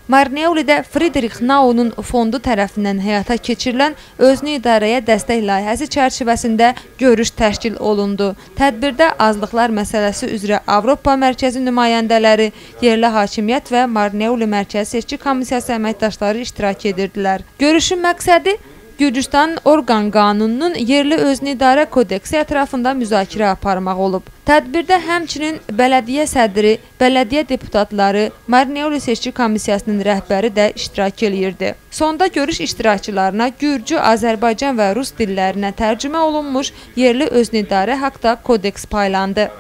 Marneolidə Friedrich Nau'nun fondu tərəfindən həyata keçirilən özünü idarəyə dəstək layihəsi çərçivəsində görüş təşkil olundu. Tədbirdə azlıqlar məsələsi üzrə Avropa mərkəzi nümayəndələri, yerli hakimiyyət və Marneoli Mərkəzi Seçki Komissiyası əməkdaşları iştirak edirdilər. Görüşün məqsədi Gürcüstan orqan qanununun yerli özünü idarə kodeksi ətrafında müzakirə aparmaq olub. Tədbirdə həmçinin bələdiyyə sədri, bələdiyyə deputatları, Marneoli Seçki Komissiyasının rəhbəri də iştirak edirdi. Sonda görüş iştirakçılarına Gürcü, Azərbaycan və Rus dillərinə tərcümə olunmuş yerli özünü idarə haqda kodeks paylandı.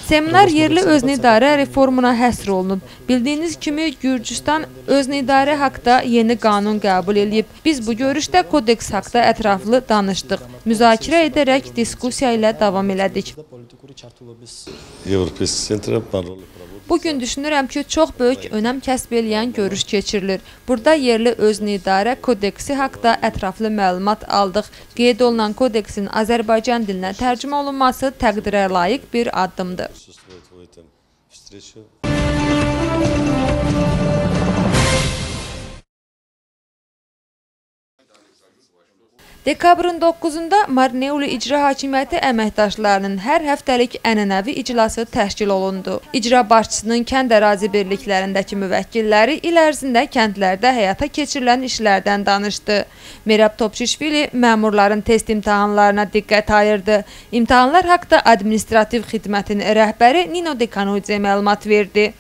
Seminar yerli özünü idarə reformuna həsr olunub. Bildiyiniz kimi Gürcüstan özünü idarə haqda yeni qanun qəbul edib. Biz bu görüşdə kodeks haqda ətraflı danışdıq. Müzakirə edərək diskusiya ilə davam elədik. Bugün düşünürəm ki, çox böyük önəm kəsb eləyən görüş keçirilir. Burada yerli özünü idarə kodeksi haqda ətraflı məlumat aldıq. Qeyd olunan kodeksin Azərbaycan dilinə tərcümə olunması təqdirə layiq bir addımdır. Dekabrın 9-da Marneoli İcra Hakimiyyəti əməkdaşlarının hər həftəlik ənənəvi iclası təşkil olundu. İcra başçısının kənd ərazi birliklərindəki müvəkkilləri il ərzində kəndlərdə həyata keçirilən işlərdən danışdı. Merab Topçişvili məmurların test imtahanlarına diqqət ayırdı. İmtahanlar haqda administrativ xidmətin rəhbəri Nino Dekanudze məlumat verdi.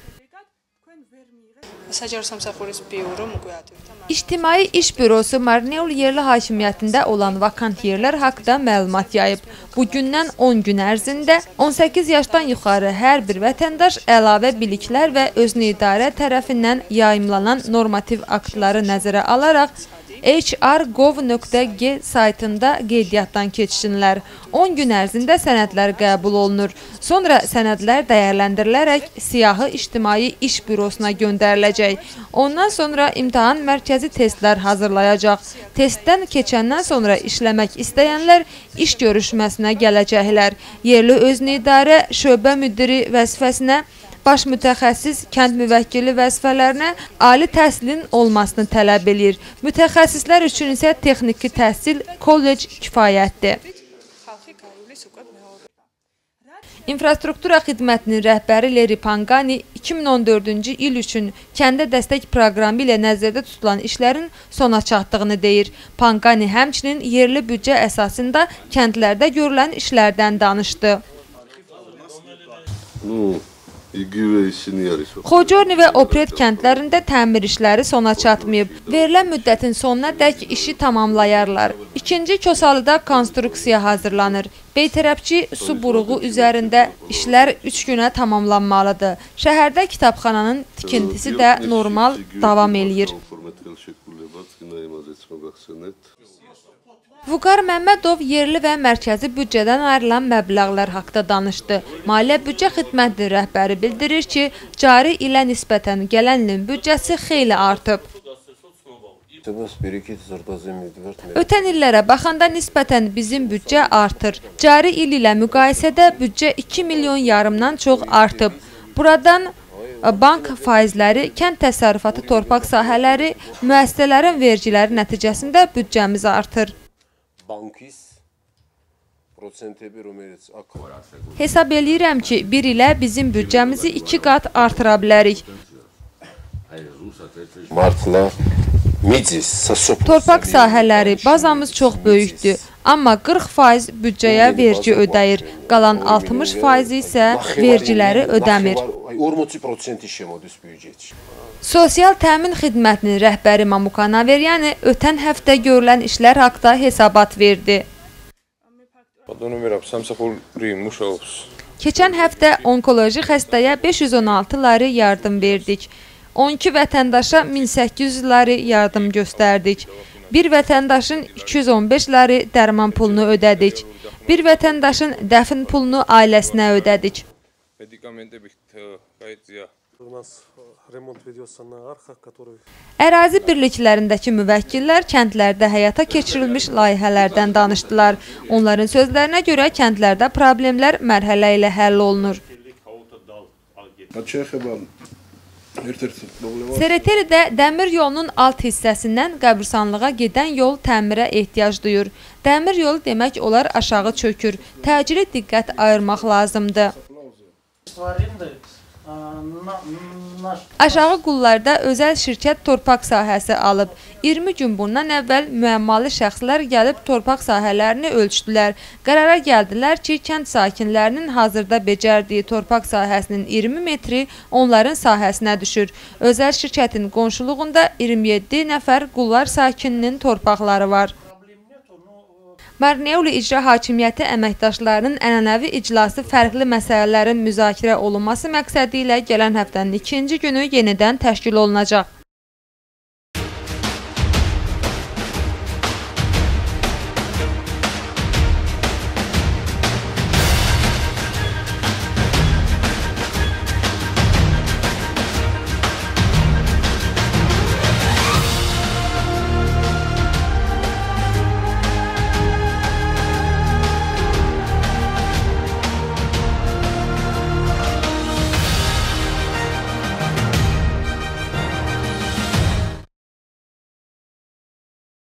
İctimai İş Bürosu Marneoli yerli hakimiyyətində olan vakant yerlər haqda məlumat yayıb. Bugündən 10 gün ərzində 18 yaşdan yuxarı hər bir vətəndaş əlavə biliklər və özünü idarə tərəfindən yayımlanan normativ aktları nəzərə alaraq hr.gov.g saytında qeydiyyatdan keçsinlər. 10 gün ərzində sənədlər qəbul olunur. Sonra sənədlər dəyərləndirilərək siyahı İctimai İş Bürosuna göndəriləcək. Ondan sonra imtahan mərkəzi testlər hazırlayacaq. Testdən keçəndən sonra işləmək istəyənlər iş görüşməsinə gələcəklər. Yerli özünü idarə şöbə müdiri vəzifəsinə baş mütəxəssis kənd müvəkkili vəzifələrinə ali təhsilin olmasını tələb edir. Mütəxəssislər üçün isə texniki təhsil, kollec kifayətdir. İnfrastruktura xidmətinin rəhbəri Leri Pangani 2014-cü il üçün kəndə dəstək proqramı ilə nəzərdə tutulan işlərin sona çatdığını deyir. Pangani həmçinin yerli büdcə əsasında kəndlərdə görülən işlərdən danışdı. Xocorni və Opret kəndlərində təmir işləri sona çatmayıb. Verilən müddətin sonuna dək işi tamamlayarlar. İkinci Kosalıda konstruksiya hazırlanır. Beytərəfçi su buruğu üzərində işlər 3 günə tamamlanmalıdır. Şəhərdə kitabxananın tikintisi də normal davam eləyir. Vüqar Məmmədov yerli və mərkəzi büdcədən ayrılan məbləğlər haqda danışdı. Maliyyə Büdcə Xidmətinin rəhbəri bildirir ki, cari ilə nisbətən gələn ilin büdcəsi xeyli artıb. Ötən illərə baxanda nisbətən bizim büdcə artır. Cari il ilə müqayisədə büdcə 2 milyon yarımdan çox artıb. Buradan bank faizləri, kənd təsərrüfatı torpaq sahələri, müəssisələrin vergiləri nəticəsində büdcəmiz artır. Hesab eləyirəm ki, bir ilə bizim büdcəmizi 2 qat artıra bilərik. Torpaq sahələri, bazamız çox böyükdür. Amma 40% büdcəyə vergi ödəyir. Qalan 60% isə vergiləri ödəmir. Sosial təmin xidmətinin rəhbəri Mamuka Naveryani ötən həftə görülən işlər haqda hesabat verdi. Keçən həftə onkoloji xəstəyə 516 lari yardım verdik. 12 vətəndaşa 1800 lari yardım göstərdik. Bir vətəndaşın 215 lari dərman pulunu ödədik. Bir vətəndaşın dəfn pulunu ailəsinə ödədik. Ərazi birliklərindəki müvəkkillər kəndlərdə həyata keçirilmiş layihələrdən danışdılar. Onların sözlərinə görə kəndlərdə problemlər mərhələ ilə həll olunur. Sereteridə dəmir yolunun alt hissəsindən qəbirstanlığa gedən yol təmirə ehtiyac duyur. Dəmir yolu demək olar aşağı çökür. Təcili diqqət ayırmaq lazımdır. Aşağı Qullarda özəl şirkət torpaq sahəsi alıb. 20 gün bundan əvvəl müəmmalı şəxslər gəlib torpaq sahələrini ölçdülər. Qərara gəldilər ki, kənd sakinlərinin hazırda becərdiyi torpaq sahəsinin 20 metri onların sahəsinə düşür. Özəl şirkətin qonşuluğunda 27 nəfər Qullar sakininin torpaqları var. Marneuli İcra Hakimiyyəti əməkdaşlarının ənənəvi iclası fərqli məsələlərin müzakirə olunması məqsədi ilə gələn həftənin 2-ci günü yenidən təşkil olunacaq.